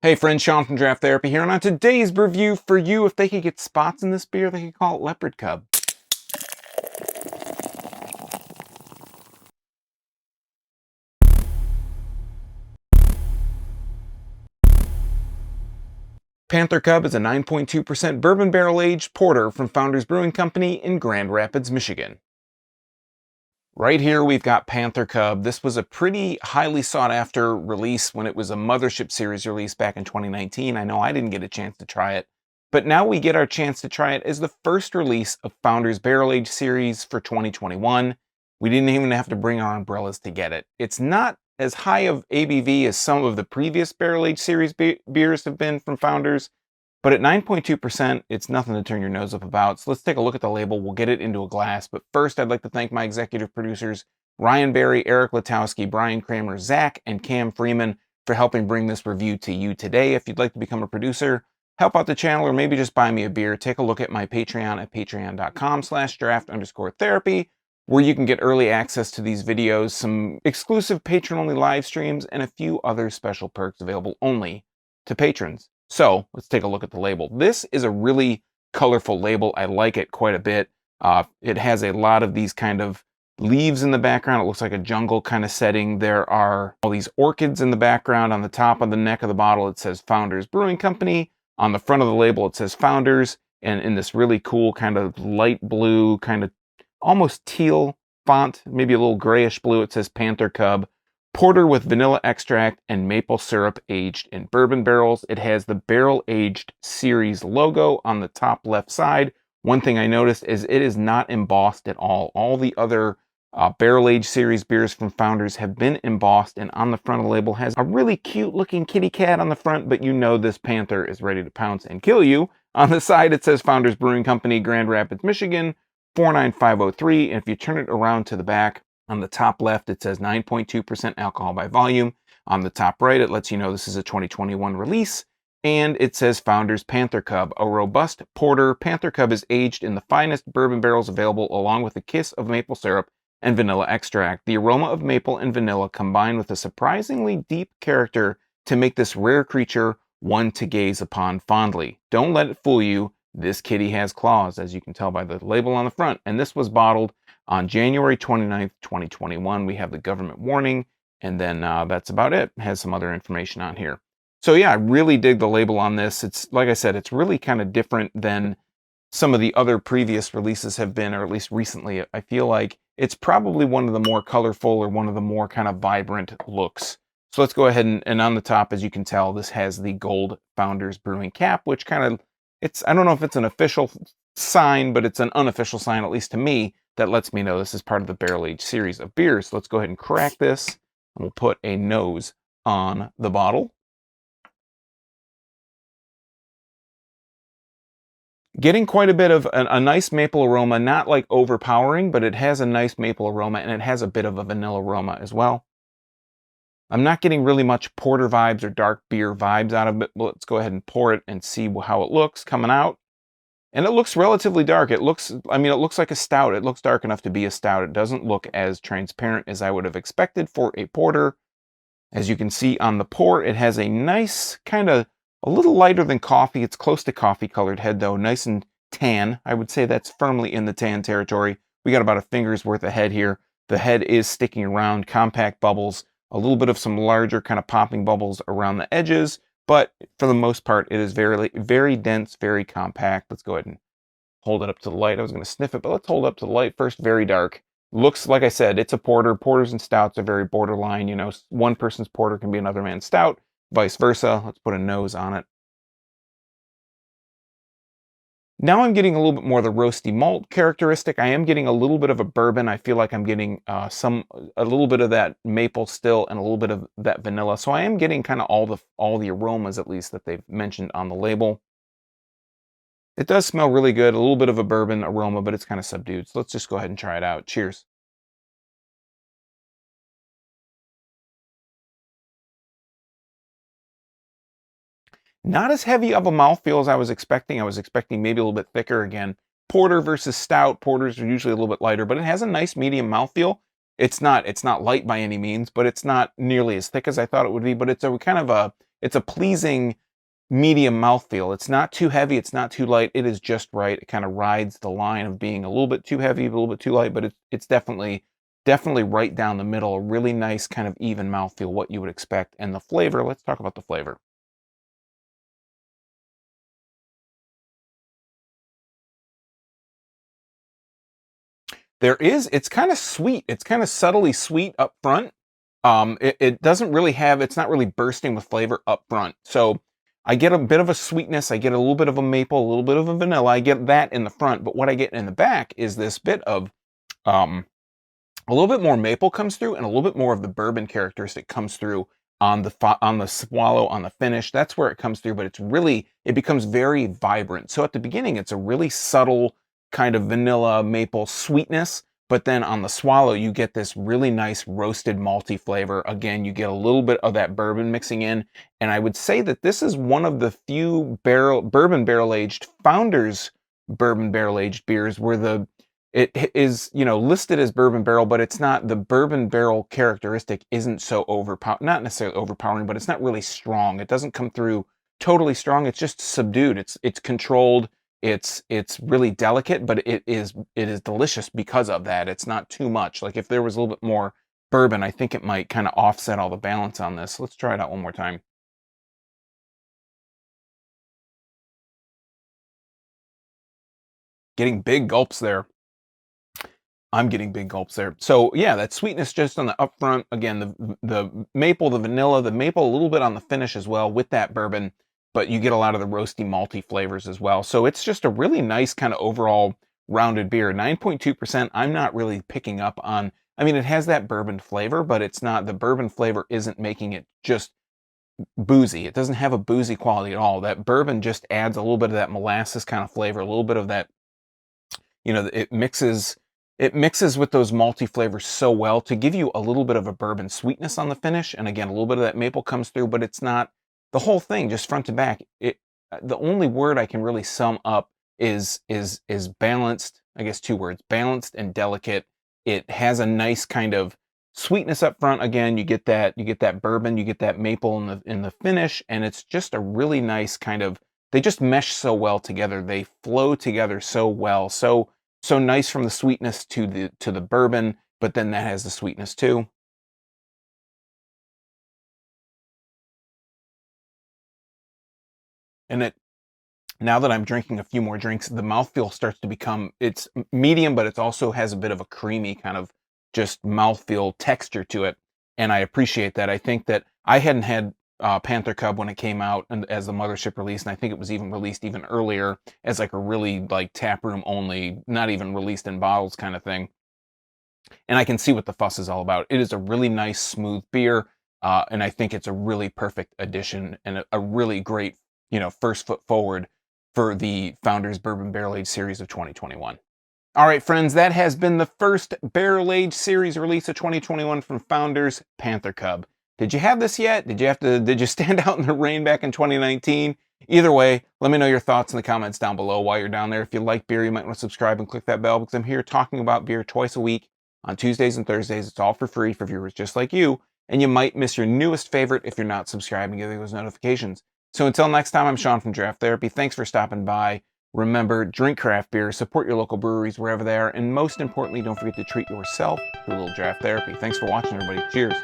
Hey friends, Sean from Draft Therapy here, and on today's review for you, if they could get spots in this beer, they could call it Leopard Cub. Panther Cub is a 9.2% bourbon barrel-aged porter from Founders Brewing Company in Grand Rapids, Michigan. Right here we've got Panther Cub. This was a pretty highly sought after release when it was a Mothership Series release back in 2019. I know I didn't get a chance to try it, but now we get our chance to try it as the first release of Founders Barrel Age Series for 2021. We didn't even have to bring our umbrellas to get it. It's not as high of ABV as some of the previous Barrel Age Series beers have been from Founders, but at 9.2%, it's nothing to turn your nose up about. So let's take a look at the label. We'll get it into a glass. But first, I'd like to thank my executive producers, Ryan Berry, Eric Latowski, Brian Kramer, Zach, and Cam Freeman for helping bring this review to you today. If you'd like to become a producer, help out the channel, or maybe just buy me a beer, take a look at my Patreon at patreon.com/draft_therapy, where you can get early access to these videos, some exclusive patron-only live streams, and a few other special perks available only to patrons. So let's take a look at the label. This is a really colorful label. I like it quite a bit. It has a lot of these kind of leaves in the background. It looks like a jungle kind of setting. There are all these orchids in the background. On the top of the neck of the bottle, it says Founders Brewing Company. On the front of the label, it says Founders. And in this really cool kind of light blue, kind of almost teal font, maybe a little grayish blue, it says Panther Cub. Porter with vanilla extract and maple syrup aged in bourbon barrels. It has the Barrel Aged Series logo on the top left side. One thing I noticed is it is not embossed at all. All the other Barrel Aged Series beers from Founders have been embossed, and on the front of the label has a really cute looking kitty cat on the front, but you know this Panther is ready to pounce and kill you. On the side it says Founders Brewing Company, Grand Rapids, Michigan, 49503, and if you turn it around to the back, on the top left, it says 9.2% alcohol by volume. On the top right, it lets you know this is a 2021 release. And it says Founders Panther Cub, a robust porter. Panther Cub is aged in the finest bourbon barrels available, along with a kiss of maple syrup and vanilla extract. The aroma of maple and vanilla combine with a surprisingly deep character to make this rare creature one to gaze upon fondly. Don't let it fool you. This kitty has claws, as you can tell by the label on the front. And this was bottled on January 29th, 2021. We have the government warning, and then that's about it. It has some other information on here. So yeah, I really dig the label on this. It's, like I said, it's really kind of different than some of the other previous releases have been, or at least recently. I feel like it's probably one of the more colorful or one of the more kind of vibrant looks. So let's go ahead and on the top, as you can tell, this has the gold Founders Brewing cap, which kind of, I don't know if it's an official sign, but it's an unofficial sign, at least to me, that lets me know this is part of the Barrel Age series of beers. So let's go ahead and crack this, and we'll put a nose on the bottle. Getting quite a bit of a nice maple aroma, not like overpowering, but it has a nice maple aroma, and it has a bit of a vanilla aroma as well. I'm not getting really much porter vibes or dark beer vibes out of it. But let's go ahead and pour it and see how it looks coming out. And it looks relatively dark. It looks like a stout. It looks dark enough to be a stout. It doesn't look as transparent as I would have expected for a porter. As you can see on the pour, it has a nice kind of a little lighter than coffee. It's close to coffee colored head though, nice and tan. I would say that's firmly in the tan territory. We got about a finger's worth of head here. The head is sticking around, compact bubbles, a little bit of some larger kind of popping bubbles around the edges. But for the most part, it is very, very dense, very compact. Let's go ahead and hold it up to the light. I was going to sniff it, but let's hold it up to the light first. Very dark. Looks, like I said, it's a porter. Porters and stouts are very borderline. You know, one person's porter can be another man's stout, vice versa. Let's put a nose on it. Now I'm getting a little bit more of the roasty malt characteristic. I am getting a little bit of a bourbon. I feel like I'm getting a little bit of that maple still and a little bit of that vanilla. So I am getting kind of all the aromas, at least, that they've mentioned on the label. It does smell really good. A little bit of a bourbon aroma, but it's kind of subdued. So let's just go ahead and try it out. Cheers. Not as heavy of a mouthfeel as I was expecting. I was expecting maybe a little bit thicker again. Porter versus stout. Porters are usually a little bit lighter, but it has a nice medium mouthfeel. It's not light by any means, but it's not nearly as thick as I thought it would be. But it's a kind of a it's a pleasing medium mouthfeel. It's not too heavy, it's not too light. It is just right. It kind of rides the line of being a little bit too heavy, a little bit too light, but it's definitely right down the middle. A really nice kind of even mouthfeel, what you would expect. And the flavor, let's talk about the flavor. It's kind of sweet. It's kind of subtly sweet up front. It doesn't really have, it's not really bursting with flavor up front. So I get a bit of a sweetness. I get a little bit of a maple, a little bit of a vanilla. I get that in the front, but what I get in the back is this bit of, um, a little bit more maple comes through and a little bit more of the bourbon characteristic comes through on the swallow, on the finish. That's where it comes through, but it becomes very vibrant. So at the beginning, it's a really subtle kind of vanilla maple sweetness, but then on the swallow, you get this really nice roasted malty flavor. Again, you get a little bit of that bourbon mixing in, and I would say that this is one of the few bourbon barrel aged Founders bourbon barrel aged beers where it is, listed as bourbon barrel, but it's not, the bourbon barrel characteristic isn't so not necessarily overpowering, but it's not really strong. It doesn't come through totally strong. It's just subdued. It's controlled. It's really delicate, but it is delicious because of that. It's not too much. Like if there was a little bit more bourbon, I think it might kind of offset all the balance on this. Let's try it out one more time. Getting big gulps there. I'm getting big gulps there. So yeah, that sweetness just on the upfront. Again, the maple, the vanilla, the maple a little bit on the finish as well with that bourbon, but you get a lot of the roasty malty flavors as well. So it's just a really nice kind of overall rounded beer. 9.2%. I'm not really picking up on. I mean, it has that bourbon flavor, but it's not, the bourbon flavor isn't making it just boozy. It doesn't have a boozy quality at all. That bourbon just adds a little bit of that molasses kind of flavor, a little bit of that, it mixes with those malty flavors so well to give you a little bit of a bourbon sweetness on the finish. And again, a little bit of that maple comes through, but it's not the whole thing, just front to back. The only word I can really sum up is balanced. I guess two words: balanced and delicate. It has a nice kind of sweetness up front. Again, you get that bourbon, you get that maple in the finish, and it's just a really nice kind of, they just mesh so well together. They flow together so well. So nice from the sweetness to the bourbon, but then that has the sweetness too. And it now that I'm drinking a few more drinks, the mouthfeel starts to become, it's medium, but it also has a bit of a creamy kind of just mouthfeel texture to it. And I appreciate that. I think that I hadn't had Panther Cub when it came out and as the Mothership release, and I think it was even released even earlier as like a really like taproom only, not even released in bottles kind of thing. And I can see what the fuss is all about. It is a really nice, smooth beer, and I think it's a really perfect addition and a really great, first foot forward for the Founders Bourbon Barrel Age Series of 2021. All right, friends, that has been the first Barrel Age Series release of 2021 from Founders Panther Cub. Did you have this yet? Did you stand out in the rain back in 2019? Either way, let me know your thoughts in the comments down below while you're down there. If you like beer, you might want to subscribe and click that bell because I'm here talking about beer twice a week on Tuesdays and Thursdays. It's all for free for viewers just like you, and you might miss your newest favorite if you're not subscribed and getting those notifications. So until next time, I'm Sean from Draft Therapy. Thanks for stopping by. Remember, drink craft beer, support your local breweries wherever they are, and most importantly, don't forget to treat yourself to a little draft therapy. Thanks for watching, everybody. Cheers.